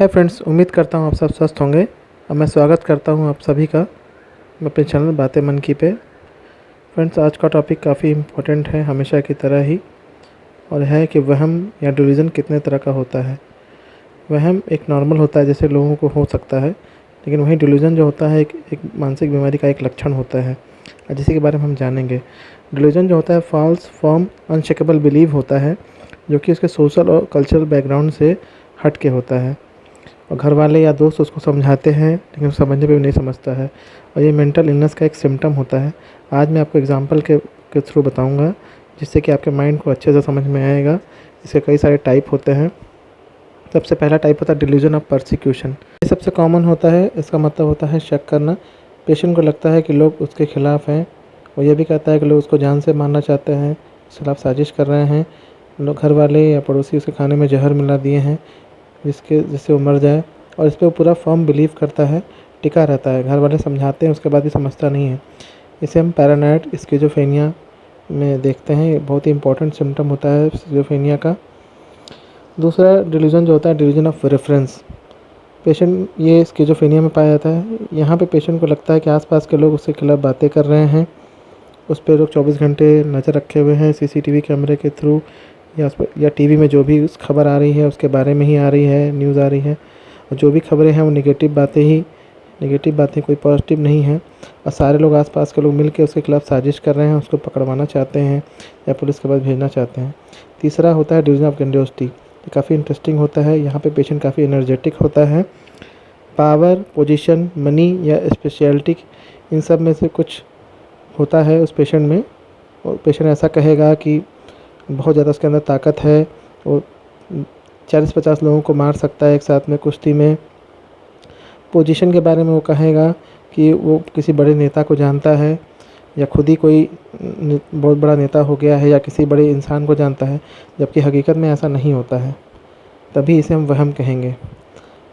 Hi friends, उम्मीद करता हूँ आप सब स्वस्थ होंगे और मैं स्वागत करता हूँ आप सभी का अपने चैनल बातें मन की पे। फ्रेंड्स, आज का टॉपिक काफ़ी इम्पोर्टेंट है हमेशा की तरह ही, और है कि वहम या डिल्यूजन कितने तरह का होता है। वहम एक नॉर्मल होता है जैसे लोगों को हो सकता है, लेकिन वहीं डिल्यूजन जो होता है एक मानसिक बीमारी का एक लक्षण होता है, जिसके बारे में हम जानेंगे। डिल्यूजन जो होता है फॉल्स फॉर्म अनशेकेबल बिलीव होता है, जो कि उसके सोशल और कल्चरल बैकग्राउंड से हट के होता है, और घर वाले या दोस्त उसको समझाते हैं लेकिन समझने पे भी नहीं समझता है, और ये मेंटल इलनेस का एक सिम्टम होता है। आज मैं आपको एग्जांपल के थ्रू बताऊंगा, जिससे कि आपके माइंड को अच्छे से समझ में आएगा। इसके कई सारे टाइप होते हैं। सबसे पहला टाइप होता है डिल्यूजन ऑफ परसिक्यूशन। ये सबसे कॉमन होता है। इसका मतलब होता है शक करना। पेशेंट को लगता है कि लोग उसके खिलाफ़ हैं, और यह भी कहता है कि लोग उसको जान से मारना चाहते हैं, उसके खिलाफ साजिश कर रहे हैं। लोग घर वाले या पड़ोसी उसके खाने में जहर मिला दिए हैं जिससे वो मर जाए, और इस पर वो पूरा फर्म बिलीव करता है, टिका रहता है। घर वाले समझाते हैं, उसके बाद भी समझता नहीं है। इसे हम पैरानॉइड स्किज़ोफ्रेनिया में देखते हैं। ये बहुत ही इंपॉर्टेंट सिम्टम होता है स्किज़ोफ्रेनिया का। दूसरा डिल्यूजन जो होता है डिल्यूजन ऑफ रेफरेंस। पेशेंट ये स्किज़ोफ्रेनिया में पाया जाता है। यहाँ पे पेशेंट को लगता है कि आसपास के लोग उसके खिलाफ बातें कर रहे हैं, उस पर लोग 24 घंटे नज़र रखे हुए हैं सीसीटीवी कैमरे के थ्रू, या टीवी में जो भी उस खबर आ रही है उसके बारे में ही आ रही है, न्यूज़ आ रही है, और जो भी खबरें हैं वो नेगेटिव बातें, कोई पॉजिटिव नहीं है। और सारे लोग आसपास के लोग मिलकर उसके खिलाफ साजिश कर रहे हैं, उसको पकड़वाना चाहते हैं या पुलिस के पास भेजना चाहते हैं। तीसरा होता है डिल्यूजन ऑफ ग्रैंडियोसिटी। ये काफ़ी इंटरेस्टिंग होता है। यहाँ पे पेशेंट काफ़ी एनर्जेटिक होता है। पावर, पोजीशन, मनी या स्पेशलिटी, इन सब में से कुछ होता है उस पेशेंट में, और पेशेंट ऐसा कहेगा कि बहुत ज़्यादा उसके अंदर ताकत है, और 40-50 लोगों को मार सकता है एक साथ में कुश्ती में। पोजीशन के बारे में वो कहेगा कि वो किसी बड़े नेता को जानता है, या खुद ही कोई बहुत बड़ा नेता हो गया है, या किसी बड़े इंसान को जानता है, जबकि हकीकत में ऐसा नहीं होता है। तभी इसे हम वहम कहेंगे।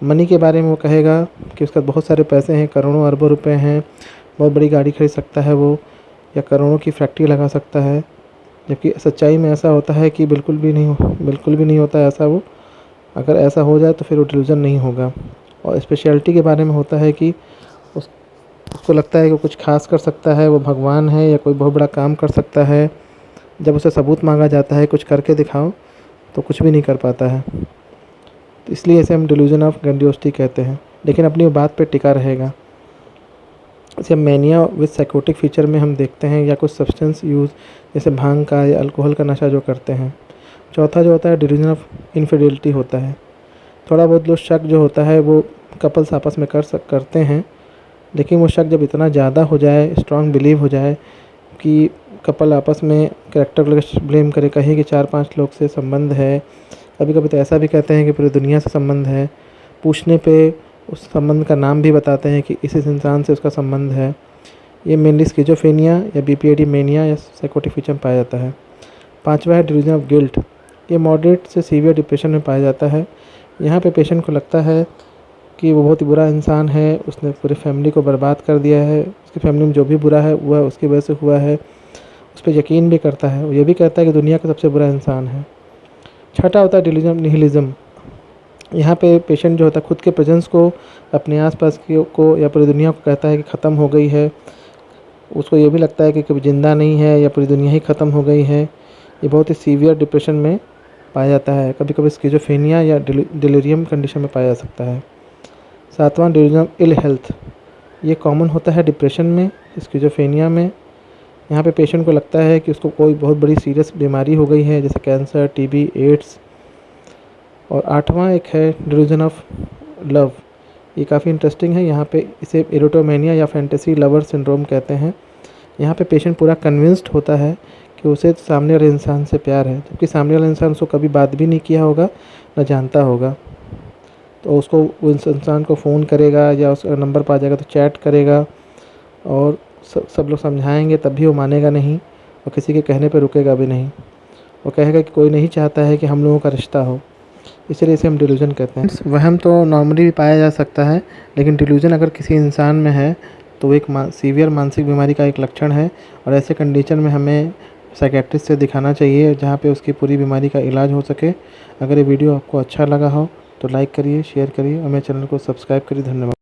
मनी के बारे में वो कहेगा कि उसका बहुत सारे पैसे हैं, करोड़ों अरबों रुपए हैं, बहुत बड़ी गाड़ी खरीद सकता है वो, या करोड़ों की फैक्ट्री लगा सकता है। जबकि सच्चाई में ऐसा होता है कि बिल्कुल भी नहीं होता ऐसा। वो अगर ऐसा हो जाए तो फिर वो डिल्यूजन नहीं होगा। और स्पेशलिटी के बारे में होता है कि उसको लगता है कि वो कुछ खास कर सकता है, वो भगवान है या कोई बहुत बड़ा काम कर सकता है। जब उसे सबूत मांगा जाता है कुछ करके दिखाओ, तो कुछ भी नहीं कर पाता है। तो इसलिए इसे हम डिल्यूजन ऑफ ग्रैंडियोसिटी कहते हैं, लेकिन अपनी बात पर टिका रहेगा। इसे मैनिया विद साइकोटिक फीचर में हम देखते हैं, या कुछ सब्सटेंस यूज़ जैसे भांग का या अल्कोहल का नशा जो करते हैं। चौथा जो होता है डिल्यूजन ऑफ इनफिडेलिटी होता है। थोड़ा बहुत लोग शक जो होता है वो कपल्स आपस में करते हैं, लेकिन वो शक जब इतना ज़्यादा हो जाए, स्ट्रॉन्ग बिलीव हो जाए कि कपल आपस में कैरेक्टर को ब्लेम करे, कहे कि 4-5 लोग से संबंध है। कभी कभी तो ऐसा भी कहते हैं कि पूरी दुनिया से संबंध है। पूछने पे उस संबंध का नाम भी बताते हैं कि इस इंसान से उसका संबंध है। ये मेनली स्किज़ोफ्रेनिया या बीपीएडी मेनिया या साइकोटिक फीचर में पाया जाता है। पांचवा है डिल्यूजन ऑफ गिल्ट। ये मॉडरेट से सीवियर डिप्रेशन में पाया जाता है। यहाँ पे पेशेंट को लगता है कि वो बहुत ही बुरा इंसान है, उसने पूरी फैमिली को बर्बाद कर दिया है, उसकी फैमिली में जो भी बुरा है वह उसकी वजह से हुआ है। उस पर यकीन भी करता है, वो ये भी कहता है कि दुनिया का सबसे बुरा इंसान है। छठा होता है डिल्यूजन ऑफ निहिलिज्म। यहाँ पे पेशेंट जो होता है खुद के प्रेजेंस को, अपने आसपास को या पूरी दुनिया को कहता है कि ख़त्म हो गई है। उसको ये भी लगता है कि कभी ज़िंदा नहीं है या पूरी दुनिया ही ख़त्म हो गई है। ये बहुत ही सीवियर डिप्रेशन में पाया जाता है। कभी कभी स्किज़ोफ्रेनिया या डिलीरियम कंडीशन में पाया जा सकता है। सातवां डिल्यूजन ऑफ इल हेल्थ। ये कॉमन होता है डिप्रेशन में, स्किज़ोफ्रेनिया में। यहाँ पे पेशेंट को लगता है कि उसको कोई बहुत बड़ी सीरियस बीमारी हो गई है, जैसे कैंसर, टीबी, एड्स। और आठवां एक है डिल्यूजन ऑफ लव। ये काफ़ी इंटरेस्टिंग है। यहाँ पे इसे एरोटोमेनिया या फैंटेसी लवर सिंड्रोम कहते हैं। यहाँ पे पेशेंट पूरा कन्विंस्ड होता है कि उसे सामने वाले इंसान से प्यार है, जबकि सामने वाला इंसान उसको कभी बात भी नहीं किया होगा, न जानता होगा। तो उसको उस इंसान को फ़ोन करेगा या उसका नंबर पा जाएगा तो चैट करेगा, और सब लोग समझाएंगे तब भी वो मानेगा नहीं, और किसी के कहने पर रुकेगा भी नहीं। वो कहेगा कि कोई नहीं चाहता है कि हम लोगों का रिश्ता हो, इसलिए इसे हम डिल्यूजन कहते हैं। वहम तो नॉर्मली भी पाया जा सकता है, लेकिन डिल्यूजन अगर किसी इंसान में है तो एक सीवियर मानसिक बीमारी का एक लक्षण है, और ऐसे कंडीशन में हमें साइकेट्रिस्ट से दिखाना चाहिए, जहाँ पे उसकी पूरी बीमारी का इलाज हो सके। अगर ये वीडियो आपको अच्छा लगा हो तो लाइक करिए, शेयर करिए और मेरे चैनल को सब्सक्राइब करिए। धन्यवाद।